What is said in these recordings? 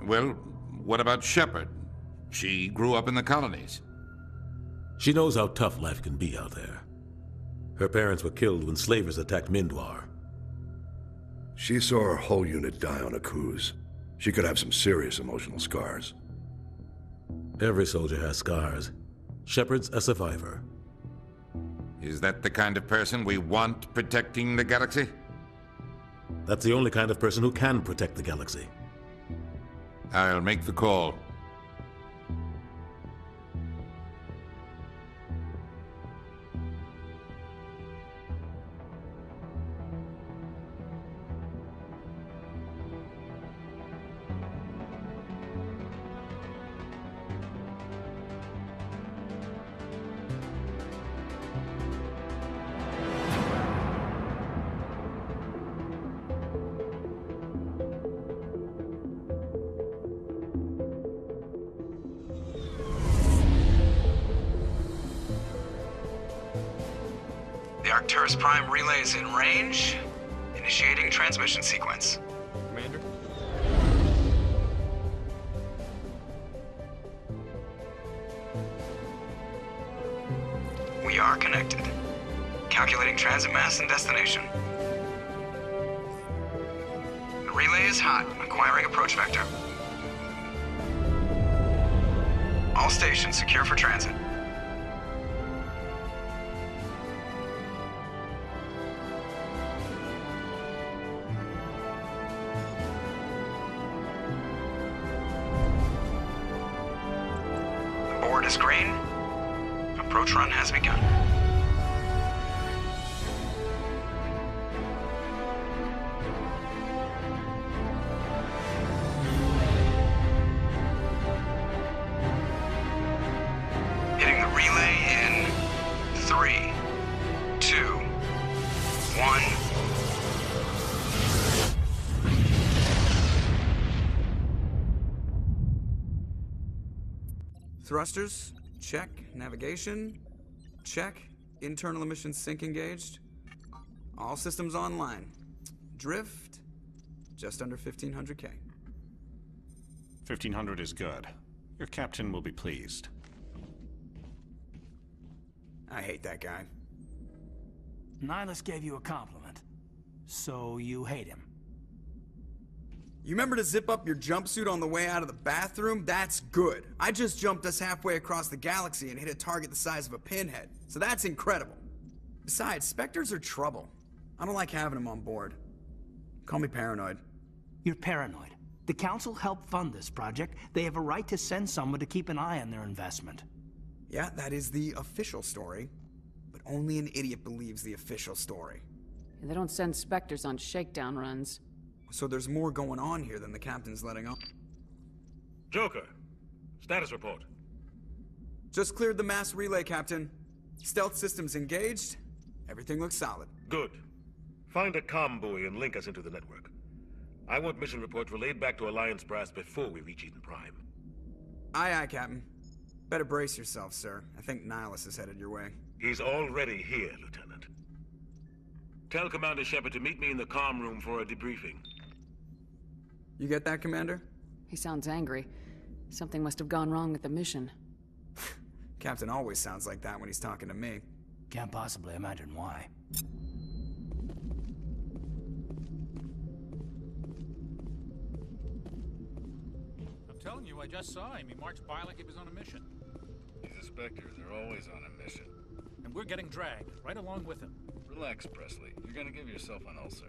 Well, what about Shepard? She grew up in the colonies. She knows how tough life can be out there. Her parents were killed when slavers attacked Mindwar. She saw her whole unit die on a cruise. She could have some serious emotional scars. Every soldier has scars. Shepard's a survivor. Is that the kind of person we want protecting the galaxy? That's the only kind of person who can protect the galaxy. I'll make the call. The Arcturus Prime relay is in range. Initiating transmission sequence. Commander? We are connected. Calculating transit mass and destination. The relay is hot, acquiring approach vector. All stations secure for transit. The board is green. Approach run has begun. Hitting the relay in 3, 2, 1. Thrusters, check. Navigation, check. Internal emissions sync engaged. All systems online. Drift, just under 1500K. 1500 is good. Your captain will be pleased. I hate that guy. Nihilus gave you a compliment. So you hate him. You remember to zip up your jumpsuit on the way out of the bathroom? That's good. I just jumped us halfway across the galaxy and hit a target the size of a pinhead. So that's incredible. Besides, Spectres are trouble. I don't like having them on board. Call me paranoid. You're paranoid. The Council helped fund this project. They have a right to send someone to keep an eye on their investment. Yeah, that is the official story. But only an idiot believes the official story. They don't send Spectres on shakedown runs. So there's more going on here than the captain's letting on. Joker, status report. Just cleared the mass relay, Captain. Stealth systems engaged. Everything looks solid. Good. Find a comm buoy and link us into the network. I want mission reports relayed back to Alliance Brass before we reach Eden Prime. Aye, aye, Captain. Better brace yourself, sir. I think Nihilus is headed your way. He's already here, Lieutenant. Tell Commander Shepard to meet me in the comm room for a debriefing. You get that, Commander? He sounds angry. Something must have gone wrong with the mission. Captain always sounds like that when he's talking to me. Can't possibly imagine why. I'm telling you, I just saw him. He marched by like he was on a mission. These inspectors are always on a mission. And we're getting dragged, right along with him. Relax, Presley. You're gonna give yourself an ulcer.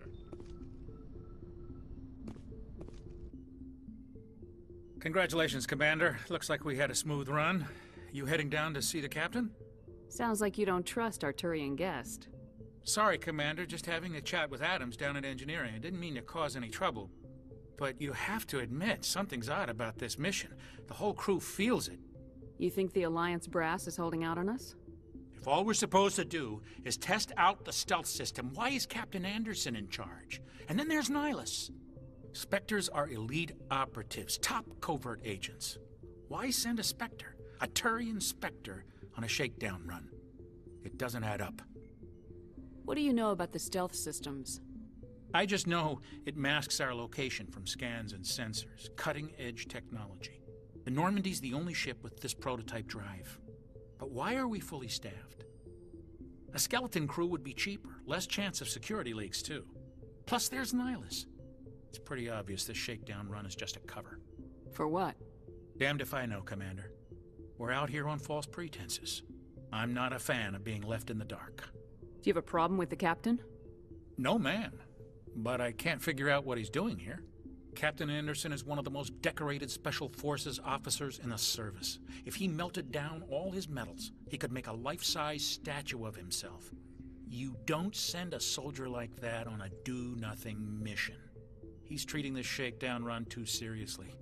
Congratulations, Commander. Looks like we had a smooth run. You heading down to see the captain? Sounds like you don't trust Arturian guest. Sorry, Commander. Just having a chat with Adams down at engineering. I didn't mean to cause any trouble. But you have to admit, something's odd about this mission. The whole crew feels it. You think the Alliance brass is holding out on us? If all we're supposed to do is test out the stealth system, why is Captain Anderson in charge? And then there's Nihilus. Spectres are elite operatives, top covert agents. Why send a Spectre, a Turian Spectre, on a shakedown run? It doesn't add up. What do you know about the stealth systems? I just know it masks our location from scans and sensors. Cutting-edge technology. The Normandy's the only ship with this prototype drive. But why are we fully staffed? A skeleton crew would be cheaper, less chance of security leaks too. Plus there's Nihilus. It's pretty obvious this shakedown run is just a cover. For what? Damned if I know, Commander. We're out here on false pretenses. I'm not a fan of being left in the dark. Do you have a problem with the captain? No, ma'am. But I can't figure out what he's doing here. Captain Anderson is one of the most decorated Special Forces officers in the service. If he melted down all his medals, he could make a life-size statue of himself. You don't send a soldier like that on a do-nothing mission. He's treating this shakedown run too seriously.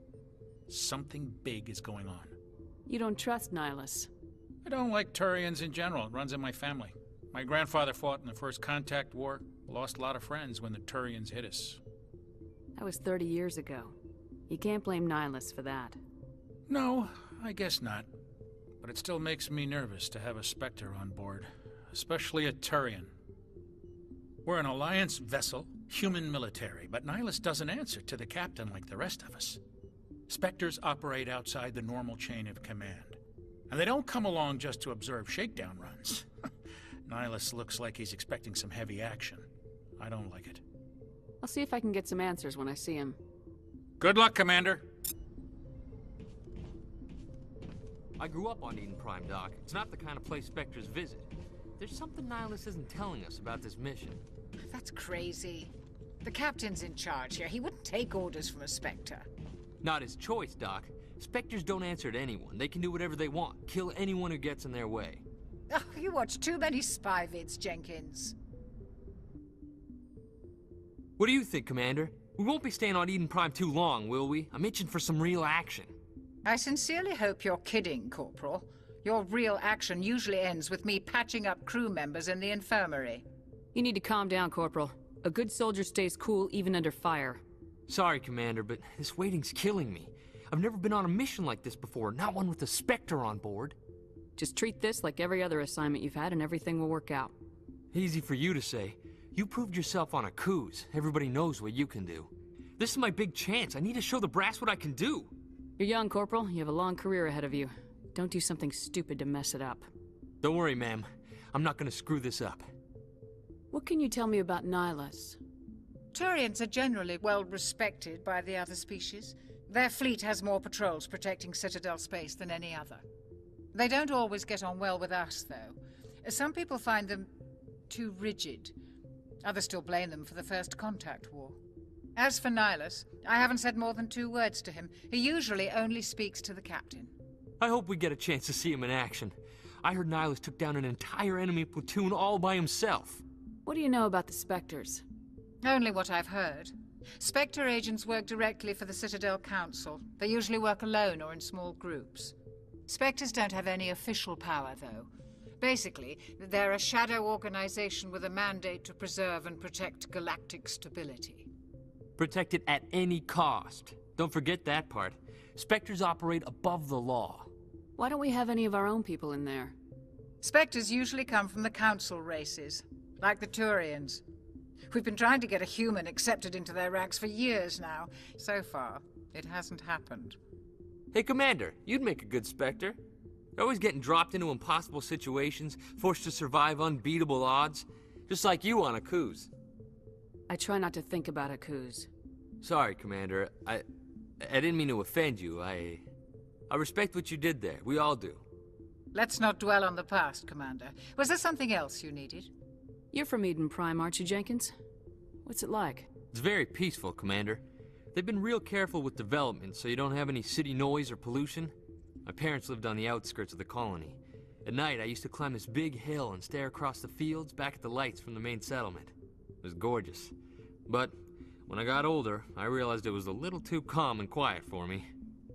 Something big is going on. You don't trust Nihilus? I don't like Turians in general. It runs in my family. My grandfather fought in the First Contact War. Lost a lot of friends when the Turians hit us. That was 30 years ago. You can't blame Nihilus for that. No, I guess not. But it still makes me nervous to have a Spectre on board. Especially a Turian. We're an Alliance vessel, human military, but Nihilus doesn't answer to the captain like the rest of us. Spectres operate outside the normal chain of command. And they don't come along just to observe shakedown runs. Nihilus looks like he's expecting some heavy action. I don't like it. I'll see if I can get some answers when I see him. Good luck, Commander. I grew up on Eden Prime, Doc. It's not the kind of place Spectres visit. There's something Nihilus isn't telling us about this mission. That's crazy. The captain's in charge here. He wouldn't take orders from a Spectre. Not his choice, Doc. Spectres don't answer to anyone. They can do whatever they want. Kill anyone who gets in their way. Oh, you watch too many spy vids, Jenkins. What do you think, Commander? We won't be staying on Eden Prime too long, will we? I'm itching for some real action. I sincerely hope you're kidding, Corporal. Your real action usually ends with me patching up crew members in the infirmary. You need to calm down, Corporal. A good soldier stays cool even under fire. Sorry, Commander, but this waiting's killing me. I've never been on a mission like this before, not one with a Spectre on board. Just treat this like every other assignment you've had and everything will work out. Easy for you to say. You proved yourself on a cruise. Everybody knows what you can do. This is my big chance. I need to show the brass what I can do. You're young, Corporal. You have a long career ahead of you. Don't do something stupid to mess it up. Don't worry, ma'am. I'm not gonna screw this up. What can you tell me about Nihilus? Turians are generally well respected by the other species. Their fleet has more patrols protecting Citadel space than any other. They don't always get on well with us, though. Some people find them too rigid. Others still blame them for the First Contact War. As for Nihilus, I haven't said more than 2 words to him. He usually only speaks to the captain. I hope we get a chance to see him in action. I heard Nihilus took down an entire enemy platoon all by himself. What do you know about the Spectres? Only what I've heard. Spectre agents work directly for the Citadel Council. They usually work alone or in small groups. Spectres don't have any official power, though. Basically, they're a shadow organization with a mandate to preserve and protect galactic stability. Protect it at any cost. Don't forget that part. Spectres operate above the law. Why don't we have any of our own people in there? Spectres usually come from the Council races, like the Turians. We've been trying to get a human accepted into their ranks for years now. So far, it hasn't happened. Hey, Commander, you'd make a good Spectre. You're always getting dropped into impossible situations, forced to survive unbeatable odds. Just like you on a cruise. I try not to think about a cruise. Sorry, Commander. I didn't mean to offend you. I respect what you did there. We all do. Let's not dwell on the past, Commander. Was there something else you needed? You're from Eden Prime, aren't you, Jenkins? What's it like? It's very peaceful, Commander. They've been real careful with development, so you don't have any city noise or pollution. My parents lived on the outskirts of the colony. At night, I used to climb this big hill and stare across the fields back at the lights from the main settlement. It was gorgeous. But when I got older, I realized it was a little too calm and quiet for me.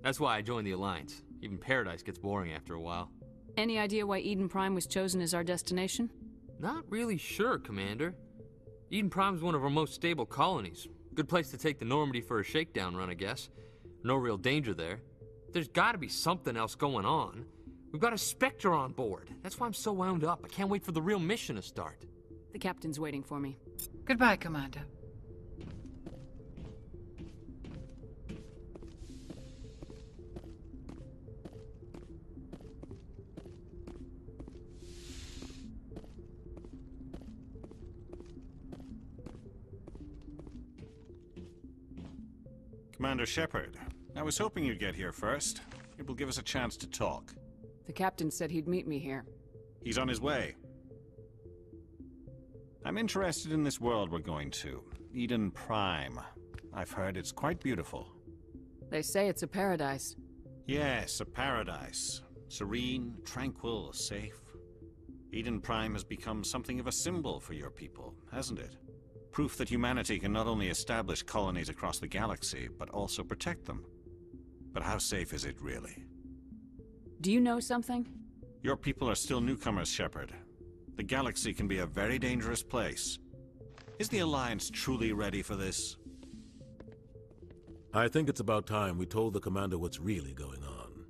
That's why I joined the Alliance. Even Paradise gets boring after a while. Any idea why Eden Prime was chosen as our destination? Not really sure, Commander. Eden Prime's one of our most stable colonies. Good place to take the Normandy for a shakedown run, I guess. No real danger there. There's gotta be something else going on. We've got a Spectre on board. That's why I'm so wound up. I can't wait for the real mission to start. The captain's waiting for me. Goodbye, Commander. Commander Shepard, I was hoping you'd get here first. It will give us a chance to talk. The captain said he'd meet me here. He's on his way. I'm interested in this world we're going to, Eden Prime. I've heard it's quite beautiful. They say it's a paradise. Yes, a paradise. Serene, tranquil, safe. Eden Prime has become something of a symbol for your people, hasn't it? Proof that humanity can not only establish colonies across the galaxy, but also protect them. But how safe is it really? Do you know something? Your people are still newcomers, Shepard. The galaxy can be a very dangerous place. Is the Alliance truly ready for this? I think it's about time we told the Commander what's really going on.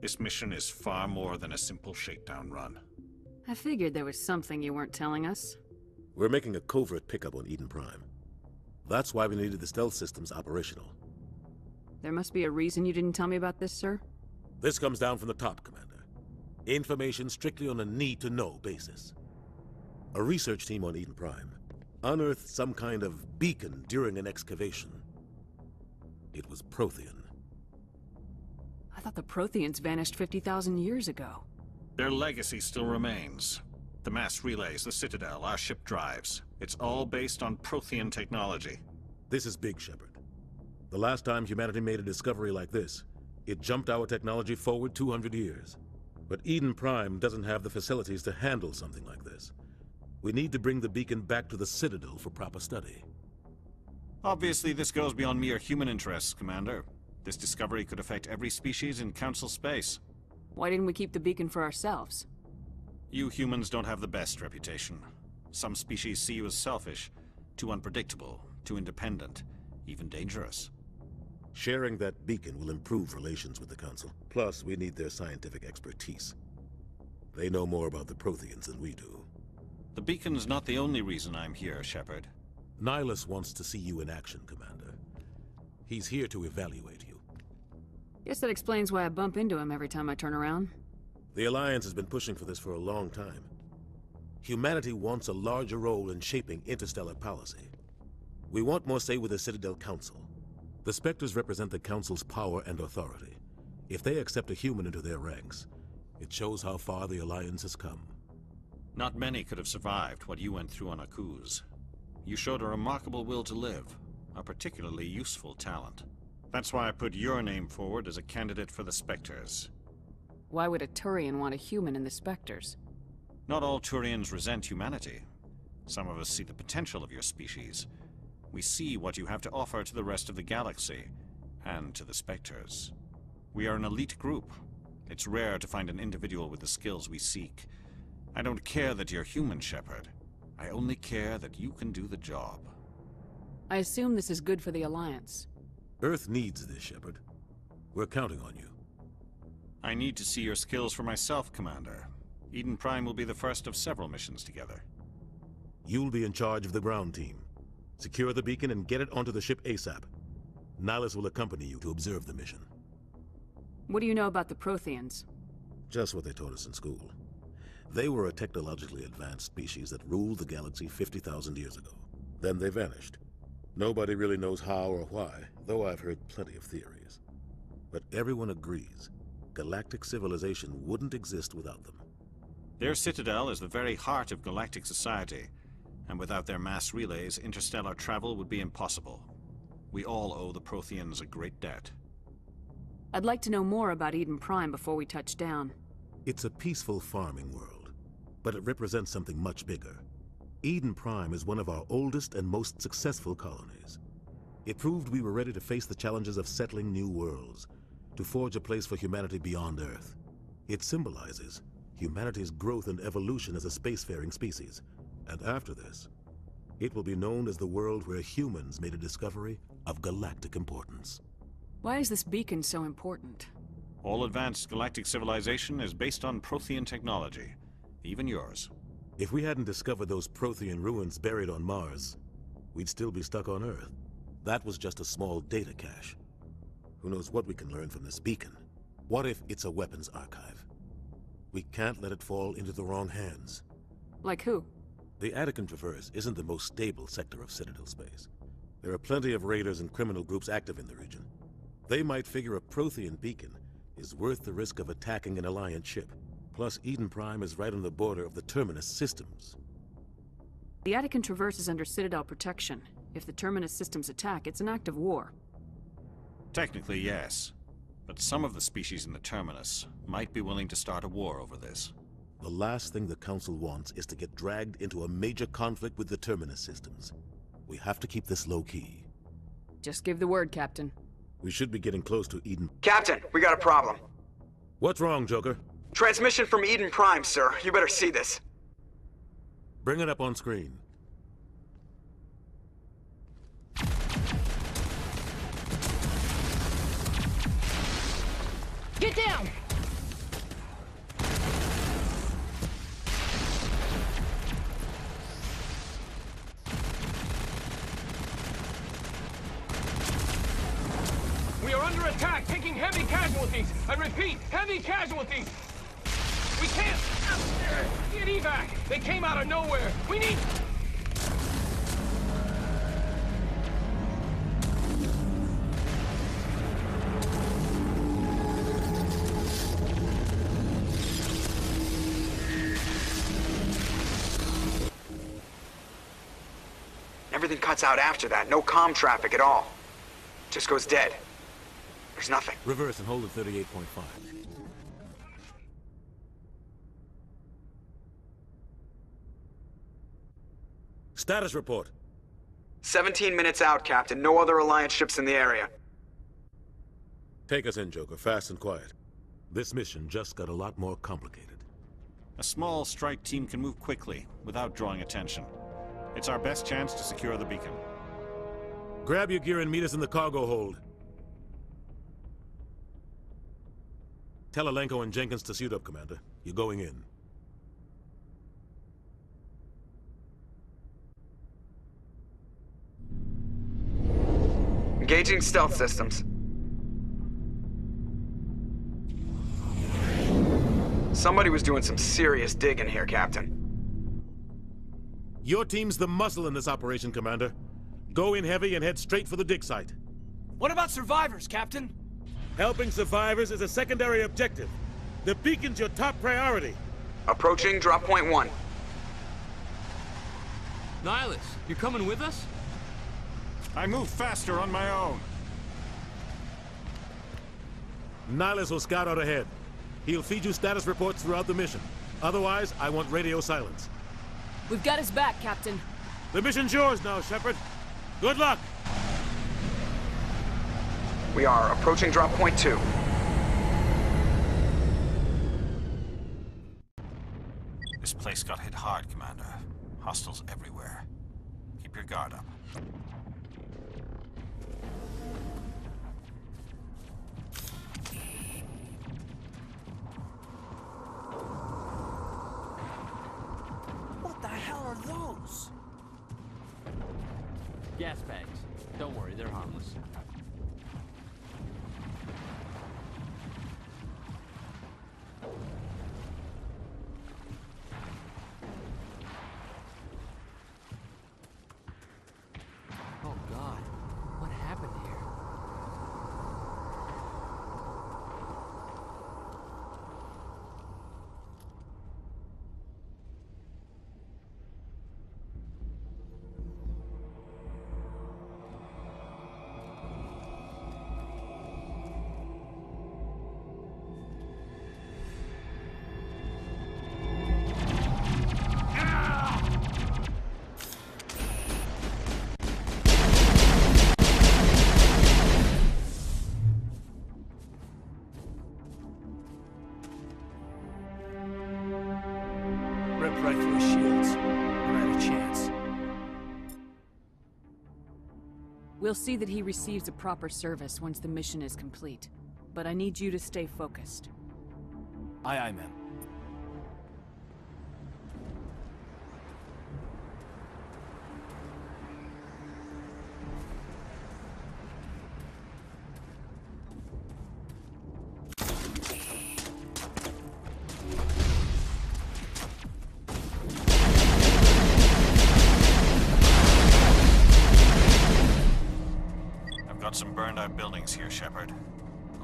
This mission is far more than a simple shakedown run. I figured there was something you weren't telling us. We're making a covert pickup on Eden Prime. That's why we needed the stealth systems operational. There must be a reason you didn't tell me about this, sir? This comes down from the top, Commander. Information strictly on a need-to-know basis. A research team on Eden Prime unearthed some kind of beacon during an excavation. It was Prothean. I thought the Protheans vanished 50,000 years ago. Their legacy still remains. The mass relays, the Citadel, our ship drives. It's all based on Prothean technology. This is big, Shepard. The last time humanity made a discovery like this, it jumped our technology forward 200 years. But Eden Prime doesn't have the facilities to handle something like this. We need to bring the beacon back to the Citadel for proper study. Obviously, this goes beyond mere human interests, Commander. This discovery could affect every species in Council space. Why didn't we keep the beacon for ourselves? You humans don't have the best reputation. Some species see you as selfish, too unpredictable, too independent, even dangerous. Sharing that beacon will improve relations with the Council. Plus, we need their scientific expertise. They know more about the Protheans than we do. The beacon's not the only reason I'm here, Shepard. Nihilus wants to see you in action, Commander. He's here to evaluate you. Guess that explains why I bump into him every time I turn around. The Alliance has been pushing for this for a long time. Humanity wants a larger role in shaping interstellar policy. We want more say with the Citadel Council. The Spectres represent the Council's power and authority. If they accept a human into their ranks, it shows how far the Alliance has come. Not many could have survived what you went through on Akuz. You showed a remarkable will to live, a particularly useful talent. That's why I put your name forward as a candidate for the Spectres. Why would a Turian want a human in the Spectres? Not all Turians resent humanity. Some of us see the potential of your species. We see what you have to offer to the rest of the galaxy, and to the Spectres. We are an elite group. It's rare to find an individual with the skills we seek. I don't care that you're human, Shepard. I only care that you can do the job. I assume this is good for the Alliance. Earth needs this, Shepard. We're counting on you. I need to see your skills for myself, Commander. Eden Prime will be the first of several missions together. You'll be in charge of the ground team. Secure the beacon and get it onto the ship ASAP. Nihilus will accompany you to observe the mission. What do you know about the Protheans? Just what they taught us in school. They were a technologically advanced species that ruled the galaxy 50,000 years ago. Then they vanished. Nobody really knows how or why, though I've heard plenty of theories. But everyone agrees, galactic civilization wouldn't exist without them. Their citadel is the very heart of galactic society, and without their mass relays, interstellar travel would be impossible. We all owe the Protheans a great debt. I'd like to know more about Eden Prime before we touch down. It's a peaceful farming world, but it represents something much bigger. Eden Prime is one of our oldest and most successful colonies. It proved we were ready to face the challenges of settling new worlds, to forge a place for humanity beyond Earth. It symbolizes humanity's growth and evolution as a spacefaring species. And after this, it will be known as the world where humans made a discovery of galactic importance. Why is this beacon so important? All advanced galactic civilization is based on Prothean technology, even yours. If we hadn't discovered those Prothean ruins buried on Mars, we'd still be stuck on Earth. That was just a small data cache. Who knows what we can learn from this beacon? What if it's a weapons archive? We can't let it fall into the wrong hands. Like who? The Attican Traverse isn't the most stable sector of Citadel space. There are plenty of raiders and criminal groups active in the region. They might figure a Prothean beacon is worth the risk of attacking an Alliance ship. Plus, Eden Prime is right on the border of the Terminus systems. The Attican Traverse is under Citadel protection. If the Terminus systems attack, it's an act of war. Technically, yes. But some of the species in the Terminus might be willing to start a war over this. The last thing the Council wants is to get dragged into a major conflict with the Terminus systems. We have to keep this low-key. Just give the word, Captain. We should be getting close to Eden. Captain, we got a problem. What's wrong, Joker? Transmission from Eden Prime, sir. You better see this. Bring it up on screen. Get down! We are under attack, taking heavy casualties. I repeat, heavy casualties. We can't get evac. They came out of nowhere. We need... Everything cuts out after that. No comm traffic at all. Just goes dead. There's nothing. Reverse and hold at 38.5. Status report. 17 minutes out, Captain. No other Alliance ships in the area. Take us in, Joker. Fast and quiet. This mission just got a lot more complicated. A small strike team can move quickly, without drawing attention. It's our best chance to secure the beacon. Grab your gear and meet us in the cargo hold. Tell Alenko and Jenkins to suit up, Commander. You're going in. Engaging stealth systems. Somebody was doing some serious digging here, Captain. Your team's the muscle in this operation, Commander. Go in heavy and head straight for the dig site. What about survivors, Captain? Helping survivors is a secondary objective. The beacon's your top priority. Approaching drop point 1. Nihilus, you're coming with us? I move faster on my own. Nihilus will scout out ahead. He'll feed you status reports throughout the mission. Otherwise, I want radio silence. We've got his back, Captain. The mission's yours now, Shepard. Good luck! We are approaching drop point 2. This place got hit hard, Commander. Hostiles everywhere. Keep your guard up. What the hell are those? Gas bags. Don't worry, they're harmless. Oh God, what happened here? Ripped right through his shields. We're out of chance. We'll see that he receives a proper service once the mission is complete. But I need you to stay focused. Aye, aye, ma'am. some burned out buildings here, Shepard.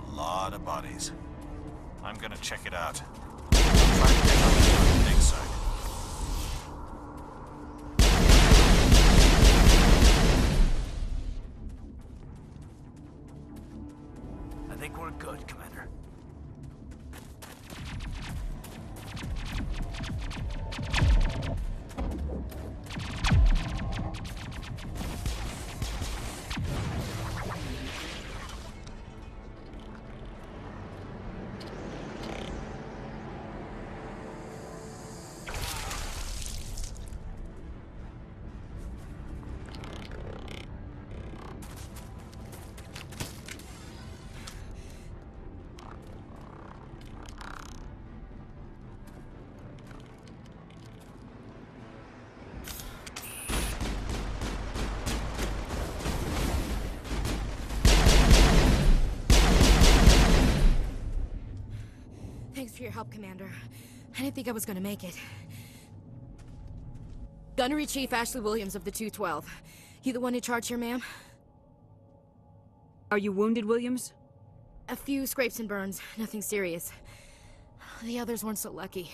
A lot of bodies. I'm gonna check it out. Try to get on the dig site. I think we're good, Commander. Thanks for your help, Commander. I didn't think I was gonna make it. Gunnery Chief Ashley Williams of the 212. You the one in charge here, ma'am? Are you wounded, Williams? A few scrapes and burns. Nothing serious. The others weren't so lucky.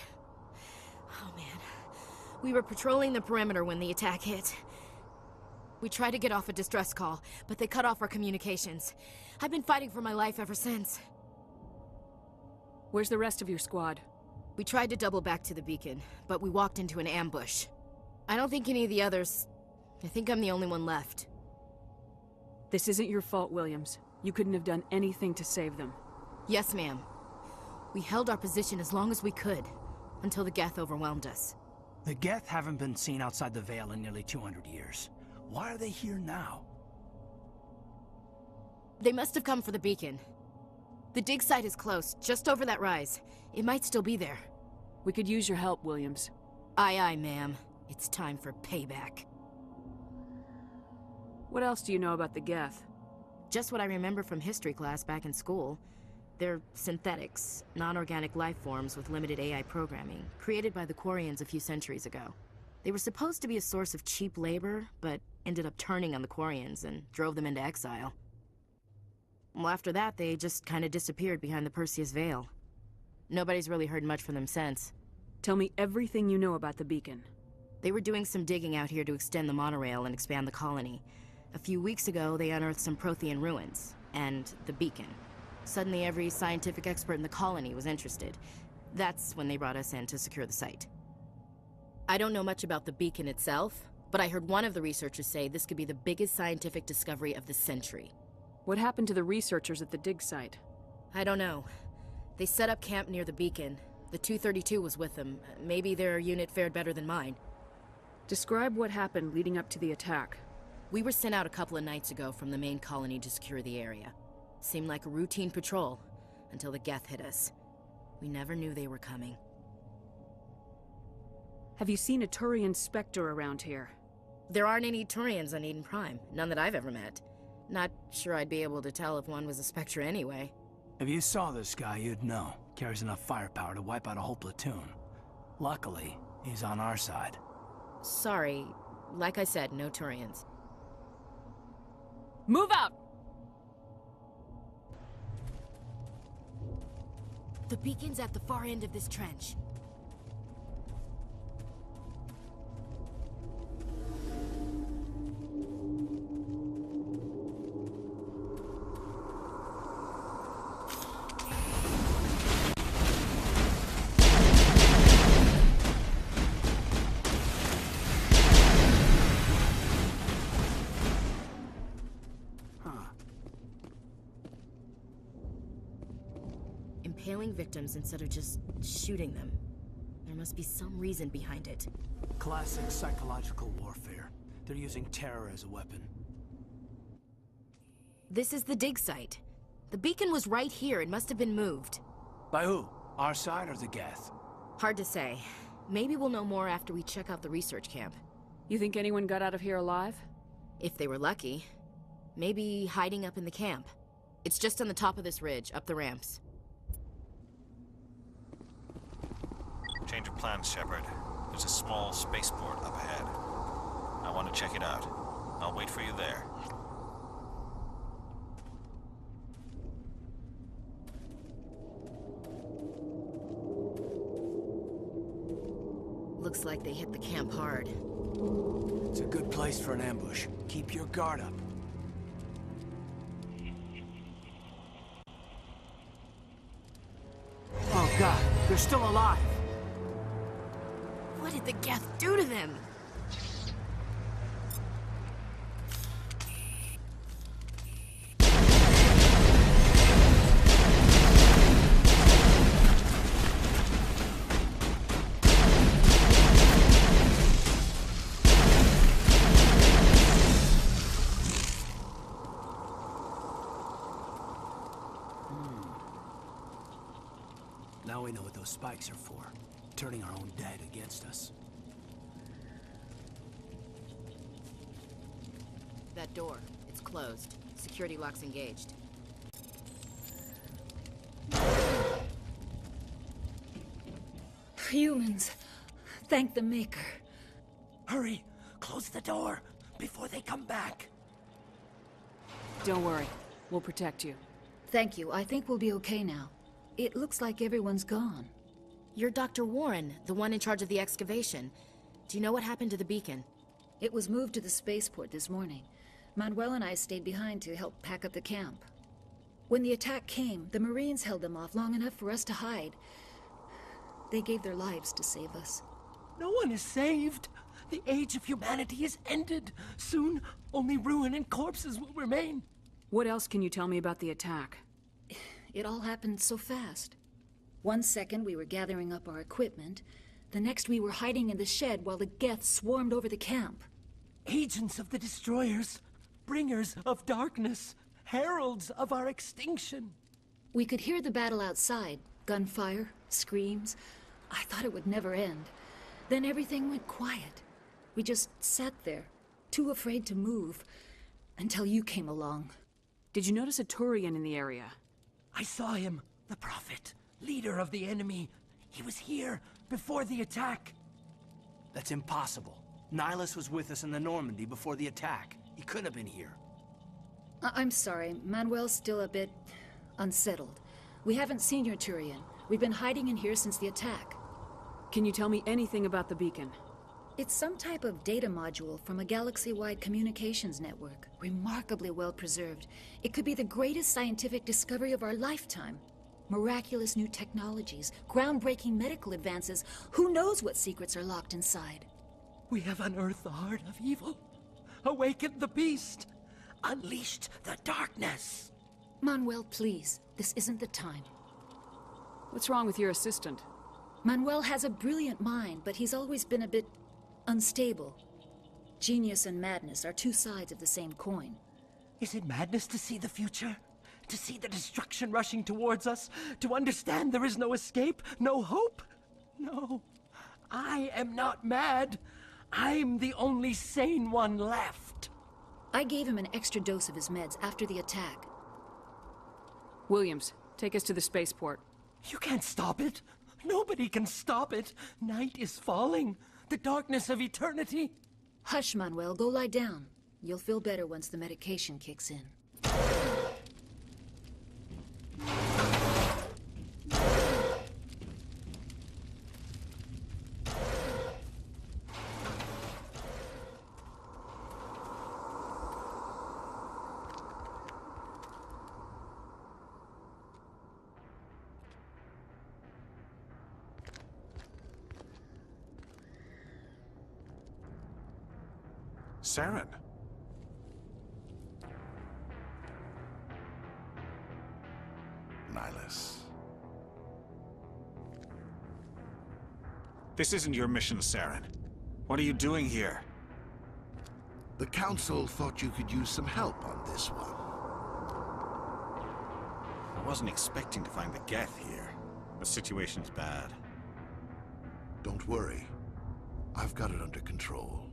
Oh, man. We were patrolling the perimeter when the attack hit. We tried to get off a distress call, but they cut off our communications. I've been fighting for my life ever since. Where's the rest of your squad? We tried to double back to the beacon, but we walked into an ambush. I don't think any of the others... I think I'm the only one left. This isn't your fault, Williams. You couldn't have done anything to save them. Yes, ma'am. We held our position as long as we could, until the Geth overwhelmed us. The Geth haven't been seen outside the Veil in nearly 200 years. Why are they here now? They must have come for the beacon. The dig site is close, just over that rise. It might still be there. We could use your help, Williams. Aye, aye, ma'am. It's time for payback. What else do you know about the Geth? Just what I remember from history class back in school. They're synthetics, non-organic life forms with limited AI programming, created by the Quarians a few centuries ago. They were supposed to be a source of cheap labor, but ended up turning on the Quarians and drove them into exile. Well, after that, they just kind of disappeared behind the Perseus Veil. Nobody's really heard much from them since. Tell me everything you know about the beacon. They were doing some digging out here to extend the monorail and expand the colony. A few weeks ago, they unearthed some Prothean ruins, and the beacon. Suddenly, every scientific expert in the colony was interested. That's when they brought us in to secure the site. I don't know much about the beacon itself, but I heard one of the researchers say this could be the biggest scientific discovery of the century. What happened to the researchers at the dig site? I don't know. They set up camp near the beacon. The 232 was with them. Maybe their unit fared better than mine. Describe what happened leading up to the attack. We were sent out a couple of nights ago from the main colony to secure the area. Seemed like a routine patrol, until the Geth hit us. We never knew they were coming. Have you seen a Turian Spectre around here? There aren't any Turians on Eden Prime, none that I've ever met. Not sure I'd be able to tell if one was a Spectre anyway. If you saw this guy, you'd know. Carries enough firepower to wipe out a whole platoon. Luckily, he's on our side. Sorry. Like I said, no Turians. Move out! The beacon's at the far end of this trench. Impaling victims instead of just shooting them. There must be some reason behind it. Classic psychological warfare. They're using terror as a weapon. This is the dig site. The beacon was right here. It must have been moved. By who? Our side or the Geth? Hard to say. Maybe we'll know more after we check out the research camp. You think anyone got out of here alive? If they were lucky. Maybe hiding up in the camp. It's just on the top of this ridge, up the ramps. Change of plans, Shepard. There's a small spaceport up ahead. I want to check it out. I'll wait for you there. Looks like they hit the camp hard. It's a good place for an ambush. Keep your guard up. Oh god, they're still alive! What did the Geth do to them? Now we know what those spikes are for. Turning our own dead against us. That door, it's closed. Security lock's engaged. Humans. Thank the Maker. Hurry! Close the door before they come back. Don't worry. We'll protect you. Thank you. I think we'll be okay now. It looks like everyone's gone. You're Dr. Warren, the one in charge of the excavation. Do you know what happened to the beacon? It was moved to the spaceport this morning. Manuel and I stayed behind to help pack up the camp. When the attack came, the Marines held them off long enough for us to hide. They gave their lives to save us. No one is saved. The age of humanity is ended. Soon, only ruin and corpses will remain. What else can you tell me about the attack? It all happened so fast. 1 second we were gathering up our equipment. The next we were hiding in the shed while the Geth swarmed over the camp. Agents of the destroyers, bringers of darkness, heralds of our extinction. We could hear the battle outside. Gunfire, screams. I thought it would never end. Then everything went quiet. We just sat there, too afraid to move, until you came along. Did you notice a Turian in the area? I saw him, the Prophet, leader of the enemy. He was here before the attack. That's impossible. Nihilus was with us in the Normandy before the attack. He couldn't have been here. I'm sorry. Manuel's still a bit unsettled. We haven't seen your Turian. We've been hiding in here since the attack. Can you tell me anything about the beacon? It's some type of data module from a galaxy-wide communications network. Remarkably well preserved. It could be the greatest scientific discovery of our lifetime. Miraculous new technologies, groundbreaking medical advances. Who knows what secrets are locked inside? We have unearthed the heart of evil, awakened the beast, unleashed the darkness. Manuel, please. This isn't the time. What's wrong with your assistant? Manuel has a brilliant mind, but he's always been a bit unstable. Genius and madness are two sides of the same coin. Is it madness to see the future? To see the destruction rushing towards us? To understand there is no escape? No hope? No. I am not mad. I'm the only sane one left. I gave him an extra dose of his meds after the attack. Williams, take us to the spaceport. You can't stop it. Nobody can stop it. Night is falling. The darkness of eternity. Hush, Manuel. Go lie down. You'll feel better once the medication kicks in. Saren. Nihilus. This isn't your mission, Saren. What are you doing here? The Council thought you could use some help on this one. I wasn't expecting to find the Geth here. The situation's bad. Don't worry. I've got it under control.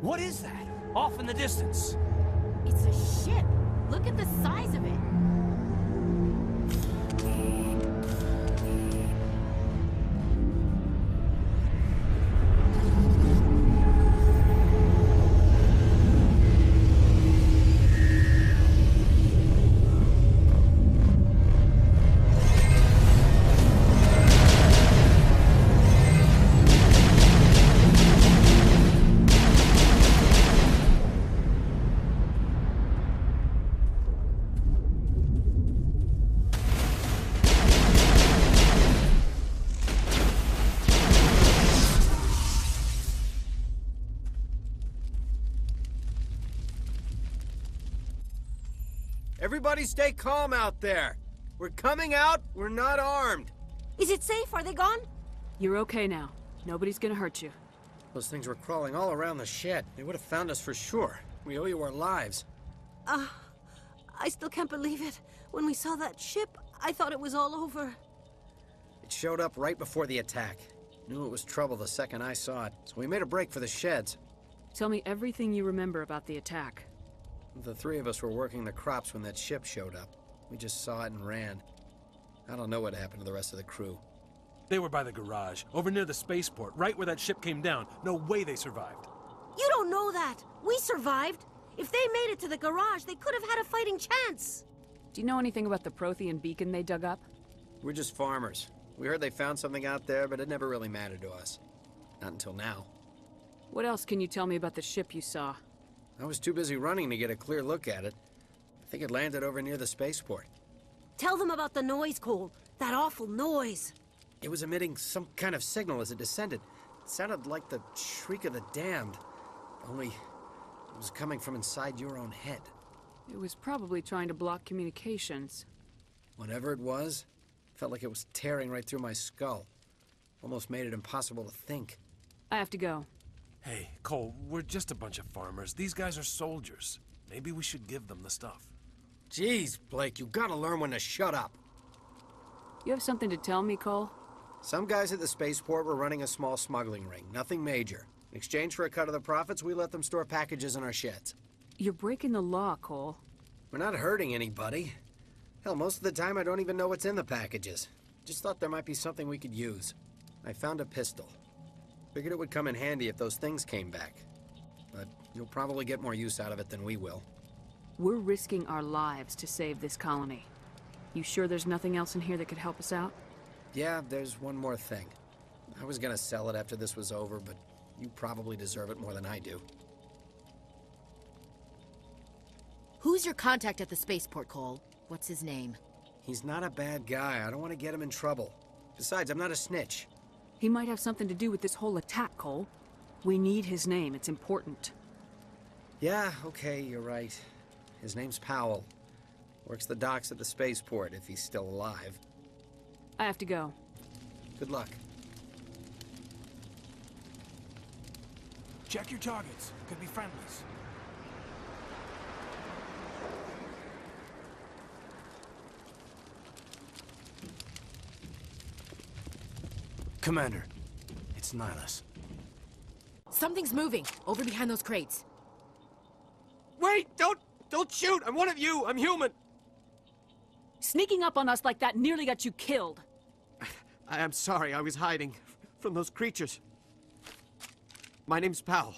What is that? Off in the distance. It's a ship. Look at the size of it. Everybody stay calm out there. We're coming out, we're not armed. Is it safe? Are they gone? You're okay now. Nobody's gonna hurt you. Those things were crawling all around the shed. They would have found us for sure. We owe you our lives. I still can't believe it. When we saw that ship, I thought it was all over. It showed up right before the attack. Knew it was trouble the second I saw it, so we made a break for the sheds. Tell me everything you remember about the attack. The three of us were working the crops when that ship showed up. We just saw it and ran. I don't know what happened to the rest of the crew. They were by the garage, over near the spaceport, right where that ship came down. No way they survived. You don't know that. We survived. If they made it to the garage, they could have had a fighting chance. Do you know anything about the Prothean beacon they dug up? We're just farmers. We heard they found something out there, but it never really mattered to us. Not until now. What else can you tell me about the ship you saw? I was too busy running to get a clear look at it. I think it landed over near the spaceport. Tell them about the noise, Cole. That awful noise. It was emitting some kind of signal as it descended. It sounded like the shriek of the damned. Only it was coming from inside your own head. It was probably trying to block communications. Whatever it was, felt like it was tearing right through my skull. Almost made it impossible to think. I have to go. Hey, Cole, we're just a bunch of farmers. These guys are soldiers. Maybe we should give them the stuff. Jeez, Blake, you gotta learn when to shut up. You have something to tell me, Cole? Some guys at the spaceport were running a small smuggling ring. Nothing major. In exchange for a cut of the profits, we let them store packages in our sheds. You're breaking the law, Cole. We're not hurting anybody. Hell, most of the time I don't even know what's in the packages. Just thought there might be something we could use. I found a pistol. Figured it would come in handy if those things came back. But you'll probably get more use out of it than we will. We're risking our lives to save this colony. You sure there's nothing else in here that could help us out? Yeah, there's one more thing. I was gonna sell it after this was over, but you probably deserve it more than I do. Who's your contact at the spaceport, Cole? What's his name? He's not a bad guy. I don't want to get him in trouble. Besides, I'm not a snitch. He might have something to do with this whole attack, Cole. We need his name. It's important. Yeah, okay, you're right. His name's Powell. Works the docks at the spaceport, if he's still alive. I have to go. Good luck. Check your targets. Could be friendlies. Commander, it's Nihilus. Something's moving, over behind those crates. Wait! Don't shoot! I'm one of you! I'm human! Sneaking up on us like that nearly got you killed. I am sorry, I was hiding from those creatures. My name's Powell.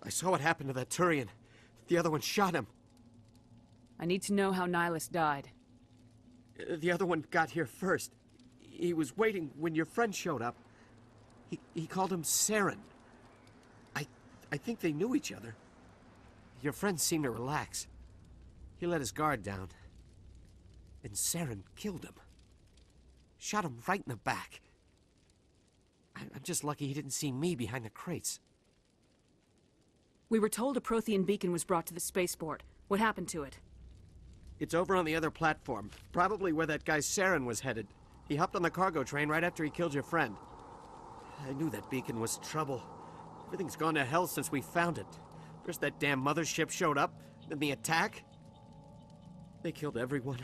I saw what happened to that Turian. The other one shot him. I need to know how Nihilus died. The other one got here first. He was waiting when your friend showed up. He called him Saren. I think they knew each other. Your friend seemed to relax. He let his guard down. And Saren killed him. Shot him right in the back. I'm just lucky he didn't see me behind the crates. We were told a Prothean beacon was brought to the spaceport. What happened to it? It's over on the other platform. Probably where that guy Saren was headed. He hopped on the cargo train right after he killed your friend. I knew that beacon was trouble. Everything's gone to hell since we found it. First that damn mothership showed up, then the attack. They killed everyone.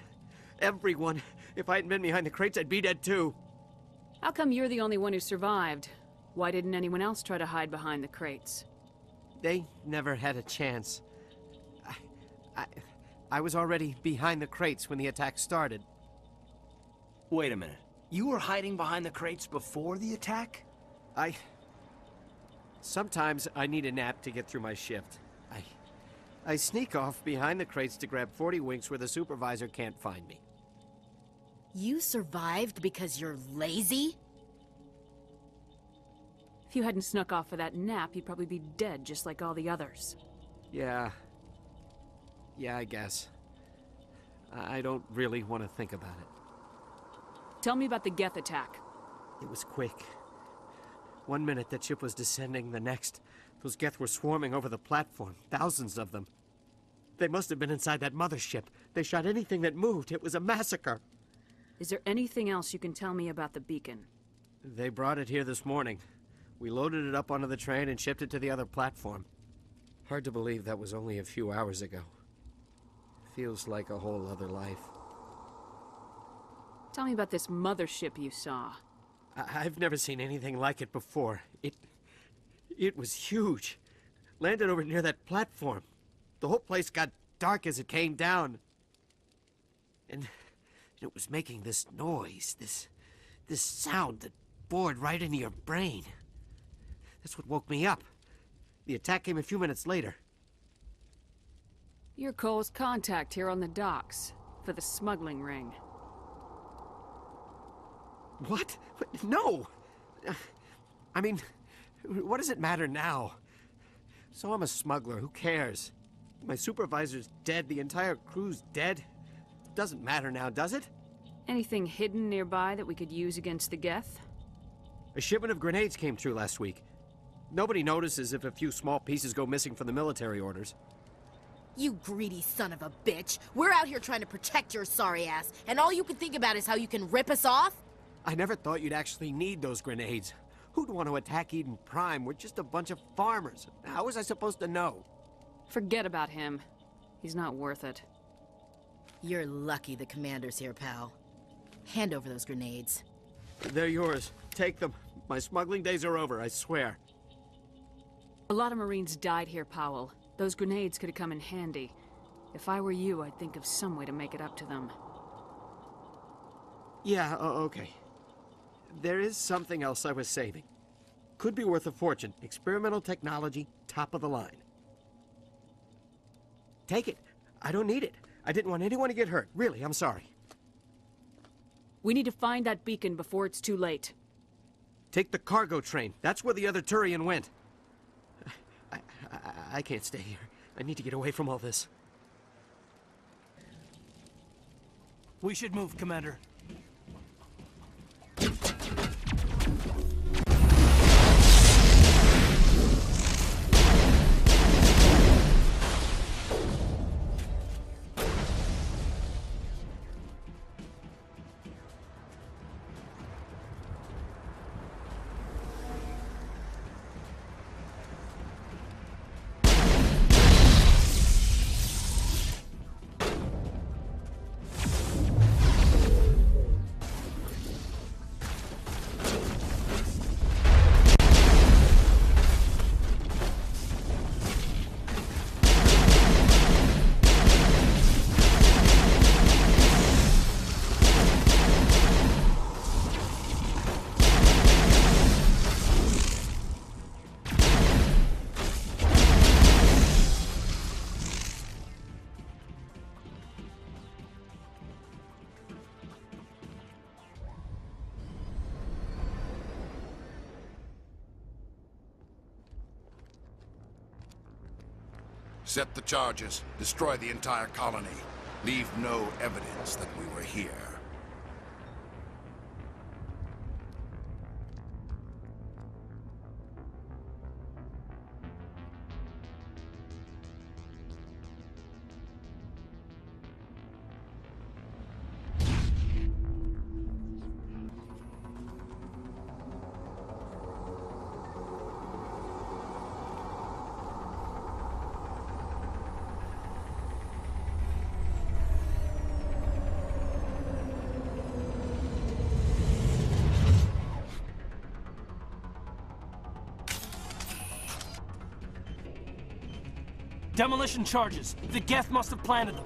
Everyone. If I hadn't been behind the crates, I'd be dead too. How come you're the only one who survived? Why didn't anyone else try to hide behind the crates? They never had a chance. I was already behind the crates when the attack started. Wait a minute. You were hiding behind the crates before the attack? Sometimes I need a nap to get through my shift. I sneak off behind the crates to grab 40 winks where the supervisor can't find me. You survived because you're lazy? If you hadn't snuck off for that nap, you'd probably be dead just like all the others. Yeah, I guess. I don't really want to think about it. Tell me about the Geth attack. It was quick. 1 minute that ship was descending, the next, those Geth were swarming over the platform. Thousands of them. They must have been inside that mothership. They shot anything that moved. It was a massacre. Is there anything else you can tell me about the beacon? They brought it here this morning. We loaded it up onto the train and shipped it to the other platform. Hard to believe that was only a few hours ago. Feels like a whole other life. Tell me about this mothership you saw. I've never seen anything like it before. It was huge. Landed over near that platform. The whole place got dark as it came down. And it was making this noise, this sound that bored right into your brain. That's what woke me up. The attack came a few minutes later. You're Cole's contact here on the docks for the smuggling ring. What? No! I mean, what does it matter now? So I'm a smuggler, who cares? My supervisor's dead, the entire crew's dead. Doesn't matter now, does it? Anything hidden nearby that we could use against the Geth? A shipment of grenades came through last week. Nobody notices if a few small pieces go missing from the military orders. You greedy son of a bitch. We're out here trying to protect your sorry ass, and all you can think about is how you can rip us off? I never thought you'd actually need those grenades. Who'd want to attack Eden Prime? We're just a bunch of farmers. How was I supposed to know? Forget about him. He's not worth it. You're lucky the commander's here, pal. Hand over those grenades. They're yours. Take them. My smuggling days are over, I swear. A lot of Marines died here, Powell. Those grenades could have come in handy. If I were you, I'd think of some way to make it up to them. Yeah, okay. There is something else I was saving. Could be worth a fortune. Experimental technology, top of the line. Take it. I don't need it. I didn't want anyone to get hurt. Really, I'm sorry. We need to find that beacon before it's too late. Take the cargo train. That's where the other Turian went. I can't stay here. I need to get away from all this. We should move, Commander. Set the charges. Destroy the entire colony. Leave no evidence that we were here. Demolition charges. The Geth must have planted them.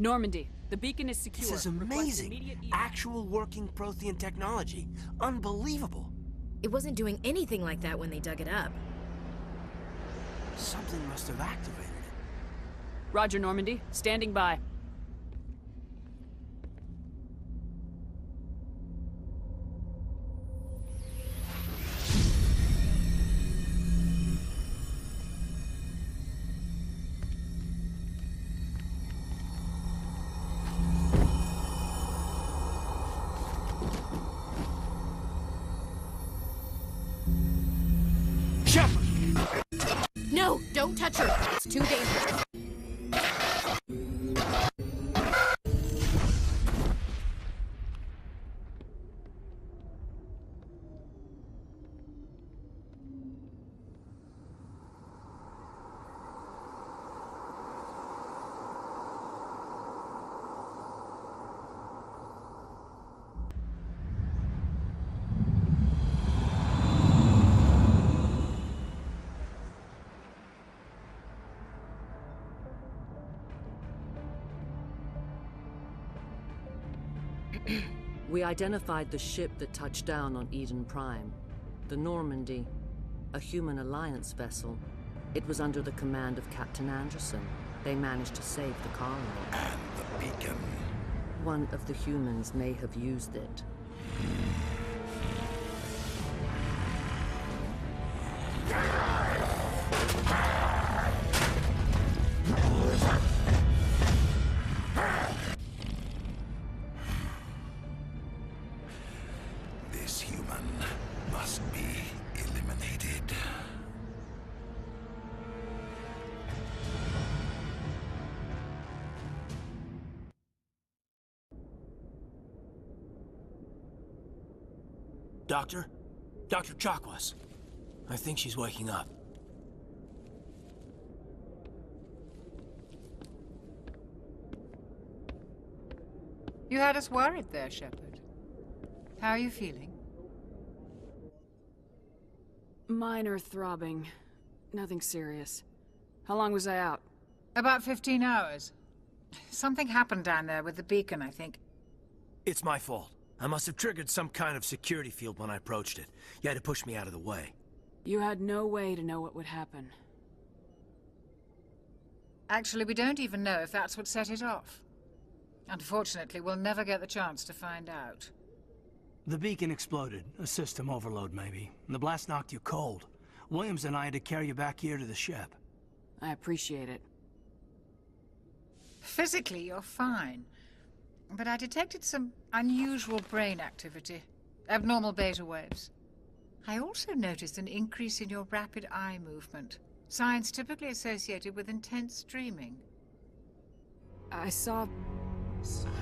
Normandy, the beacon is secure. This is amazing. Actual working Prothean technology. Unbelievable. It wasn't doing anything like that when they dug it up. Something must have activated it. Roger, Normandy. Standing by. No, don't touch her. It's too dangerous. We identified the ship that touched down on Eden Prime. The Normandy, a human alliance vessel. It was under the command of Captain Anderson. They managed to save the colony. And the beacon. One of the humans may have used it. This human must be eliminated. Doctor? Dr. Chakwas. I think she's waking up. You had us worried there, Shepard. How are you feeling? Minor throbbing. Nothing serious. How long was I out? About 15 hours. Something happened down there with the beacon, I think. It's my fault. I must have triggered some kind of security field when I approached it. You had to push me out of the way. You had no way to know what would happen. Actually, we don't even know if that's what set it off. Unfortunately, we'll never get the chance to find out. The beacon exploded. A system overload, maybe. The blast knocked you cold. Williams and I had to carry you back here to the ship. I appreciate it. Physically, you're fine. But I detected some unusual brain activity. Abnormal beta waves. I also noticed an increase in your rapid eye movement. Signs typically associated with intense dreaming. I saw...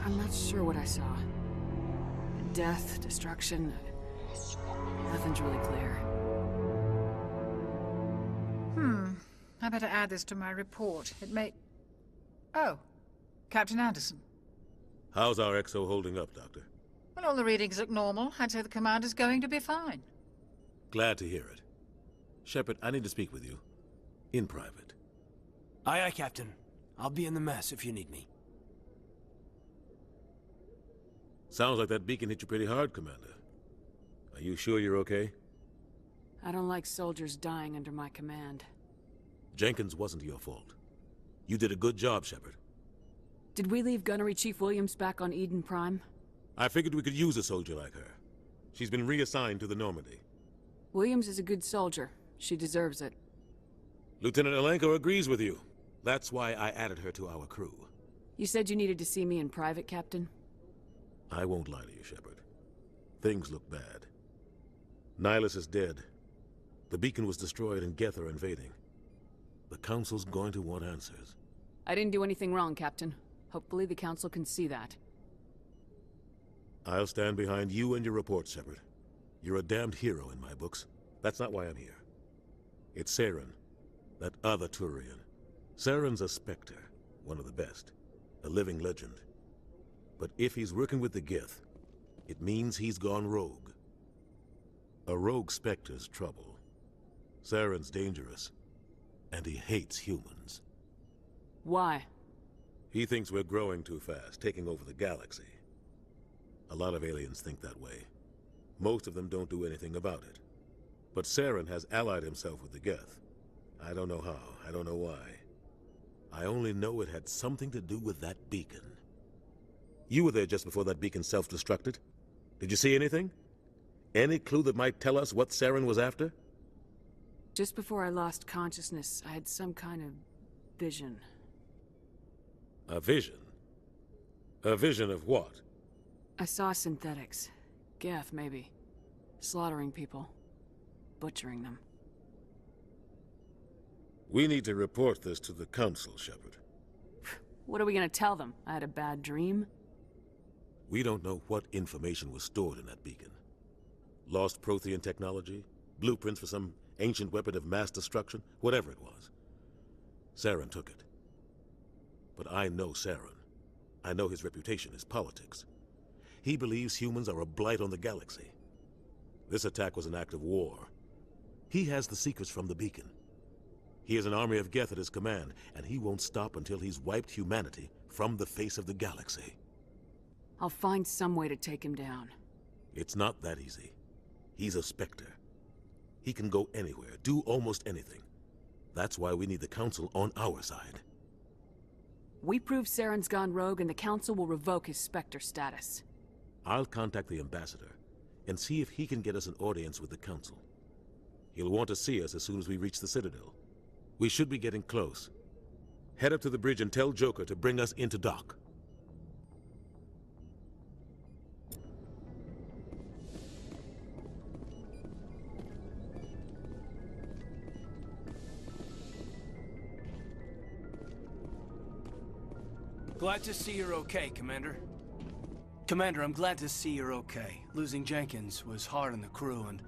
I'm not sure what I saw. Death, destruction... Nothing's really clear. I better add this to my report. It may... Oh, Captain Anderson. How's our XO holding up, Doctor? Well, all the readings look normal. I'd say the commander's going to be fine. Glad to hear it. Shepard, I need to speak with you. In private. Aye, aye, Captain. I'll be in the mess if you need me. Sounds like that beacon hit you pretty hard, Commander. Are you sure you're okay? I don't like soldiers dying under my command. Jenkins wasn't your fault. You did a good job, Shepard. Did we leave Gunnery Chief Williams back on Eden Prime? I figured we could use a soldier like her. She's been reassigned to the Normandy. Williams is a good soldier. She deserves it. Lieutenant Alenko agrees with you. That's why I added her to our crew. You said you needed to see me in private, Captain? I won't lie to you, Shepard. Things look bad. Nihilus is dead. The beacon was destroyed and Geth are invading. The Council's going to want answers. I didn't do anything wrong, Captain. Hopefully the Council can see that. I'll stand behind you and your report, Shepard. You're a damned hero in my books. That's not why I'm here. It's Saren, that other Turian. Saren's a Spectre, one of the best. A living legend. But if he's working with the Geth, it means he's gone rogue. A rogue Spectre's trouble. Saren's dangerous, and he hates humans. Why? He thinks we're growing too fast, taking over the galaxy. A lot of aliens think that way. Most of them don't do anything about it. But Saren has allied himself with the Geth. I don't know how, I don't know why. I only know it had something to do with that beacon. You were there just before that beacon self-destructed. Did you see anything? Any clue that might tell us what Saren was after? Just before I lost consciousness, I had some kind of vision. A vision? A vision of what? I saw synthetics. Geth, maybe. Slaughtering people. Butchering them. We need to report this to the Council, Shepard. What are we gonna tell them? I had a bad dream? We don't know what information was stored in that beacon. Lost Prothean technology? Blueprints for some ancient weapon of mass destruction? Whatever it was. Saren took it. But I know Saren. I know his reputation is politics. He believes humans are a blight on the galaxy. This attack was an act of war. He has the secrets from the beacon. He has an army of Geth at his command, and he won't stop until he's wiped humanity from the face of the galaxy. I'll find some way to take him down. It's not that easy. He's a Spectre. He can go anywhere, do almost anything. That's why we need the Council on our side. We prove Saren's gone rogue and the Council will revoke his Spectre status. I'll contact the Ambassador and see if he can get us an audience with the Council. He'll want to see us as soon as we reach the Citadel. We should be getting close. Head up to the bridge and tell Joker to bring us into dock. Glad to see you're okay, Commander. Commander, I'm glad to see you're okay. Losing Jenkins was hard on the crew, and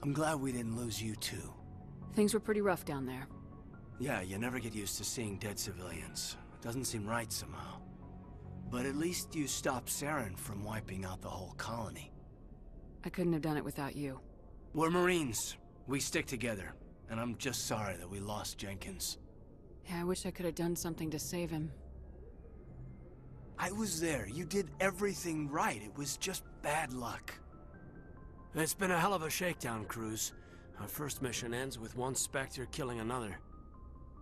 I'm glad we didn't lose you too. Things were pretty rough down there. Yeah, you never get used to seeing dead civilians. It doesn't seem right somehow. But at least you stopped Saren from wiping out the whole colony. I couldn't have done it without you. We're Marines. We stick together. And I'm just sorry that we lost Jenkins. Yeah, I wish I could have done something to save him. I was there. You did everything right. It was just bad luck. It's been a hell of a shakedown, Cruz. Our first mission ends with one Spectre killing another.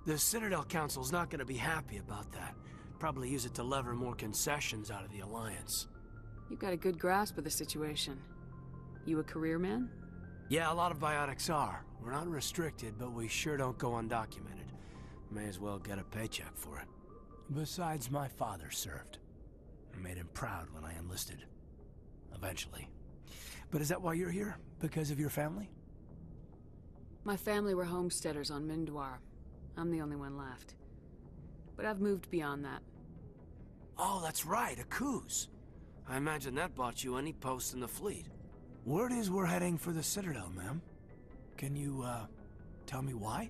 The Citadel Council's not going to be happy about that. Probably use it to lever more concessions out of the Alliance. You've got a good grasp of the situation. You a career man? Yeah, a lot of biotics are. We're not restricted, but we sure don't go undocumented. May as well get a paycheck for it. Besides, my father served. I made him proud when I enlisted. Eventually. But is that why you're here? Because of your family? My family were homesteaders on Mindwar. I'm the only one left. But I've moved beyond that. Oh, that's right, a Kuz. I imagine that bought you any post in the fleet. Word is we're heading for the Citadel, ma'am. Can you, tell me why?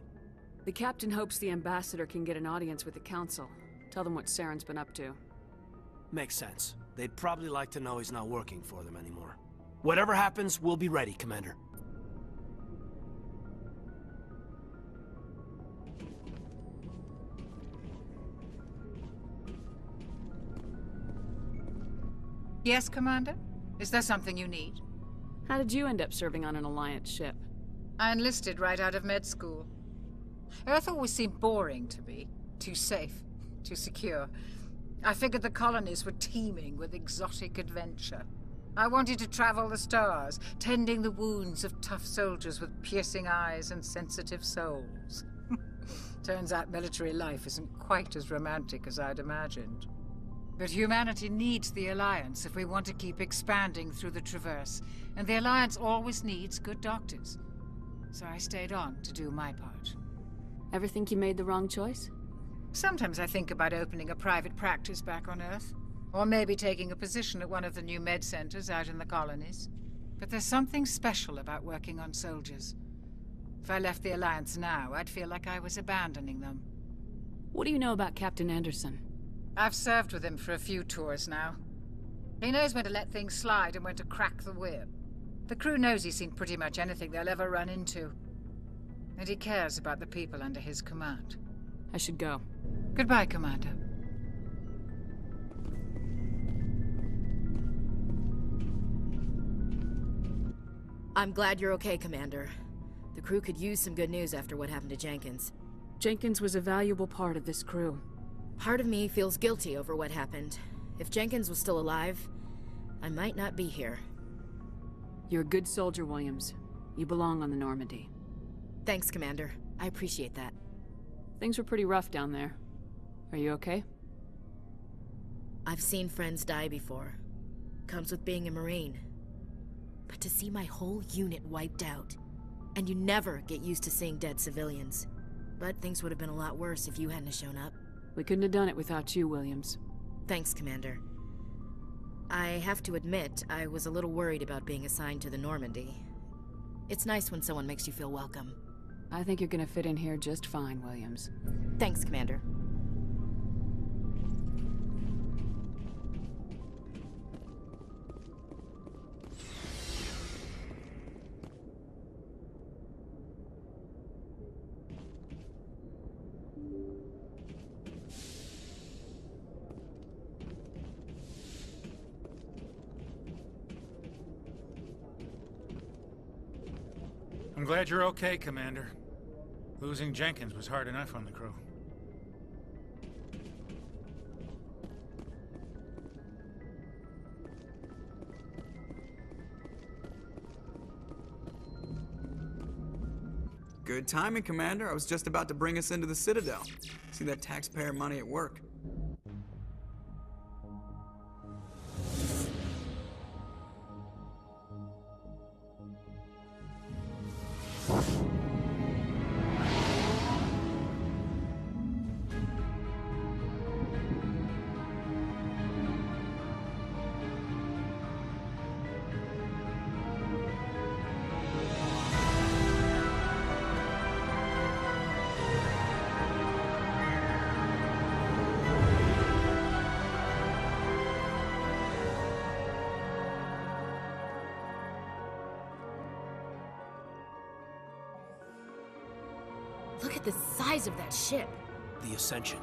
The captain hopes the Ambassador can get an audience with the Council. Tell them what Saren's been up to. Makes sense. They'd probably like to know he's not working for them anymore. Whatever happens, we'll be ready, Commander. Yes, Commander? Is there something you need? How did you end up serving on an Alliance ship? I enlisted right out of med school. Earth always seemed boring to me. Too safe, too secure. I figured the colonies were teeming with exotic adventure. I wanted to travel the stars, tending the wounds of tough soldiers with piercing eyes and sensitive souls. Turns out military life isn't quite as romantic as I'd imagined. But humanity needs the Alliance if we want to keep expanding through the Traverse, and the Alliance always needs good doctors. So I stayed on to do my part. Ever think you made the wrong choice? Sometimes I think about opening a private practice back on Earth. Or maybe taking a position at one of the new med centers out in the colonies. But there's something special about working on soldiers. If I left the Alliance now, I'd feel like I was abandoning them. What do you know about Captain Anderson? I've served with him for a few tours now. He knows when to let things slide and when to crack the whip. The crew knows he's seen pretty much anything they'll ever run into. And he cares about the people under his command. I should go. Goodbye, Commander. I'm glad you're okay, Commander. The crew could use some good news after what happened to Jenkins. Jenkins was a valuable part of this crew. Part of me feels guilty over what happened. If Jenkins was still alive, I might not be here. You're a good soldier, Williams. You belong on the Normandy. Thanks, Commander. I appreciate that. Things were pretty rough down there. Are you okay? I've seen friends die before. Comes with being a Marine. But to see my whole unit wiped out, and you never get used to seeing dead civilians. But things would have been a lot worse if you hadn't shown up. We couldn't have done it without you, Williams. Thanks, Commander. I have to admit, I was a little worried about being assigned to the Normandy. It's nice when someone makes you feel welcome. I think you're gonna fit in here just fine, Williams. Thanks, Commander. I'm glad you're okay, Commander. Losing Jenkins was hard enough on the crew. Good timing, Commander. I was just about to bring us into the Citadel. See that taxpayer money at work. Look at the size of that ship. The Ascension,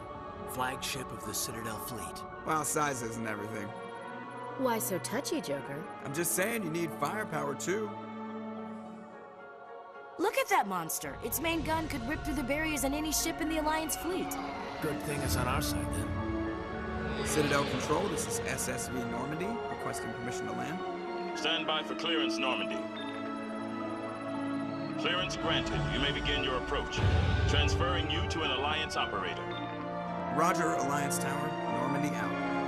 flagship of the Citadel fleet. Well, size isn't everything. Why so touchy, Joker? I'm just saying you need firepower, too. Look at that monster. Its main gun could rip through the barriers on any ship in the Alliance fleet. Good thing it's on our side, then. Citadel Control, this is SSV Normandy, requesting permission to land. Stand by for clearance, Normandy. Clearance granted. You may begin your approach. Transferring you to an Alliance operator. Roger, Alliance Tower. Normandy out.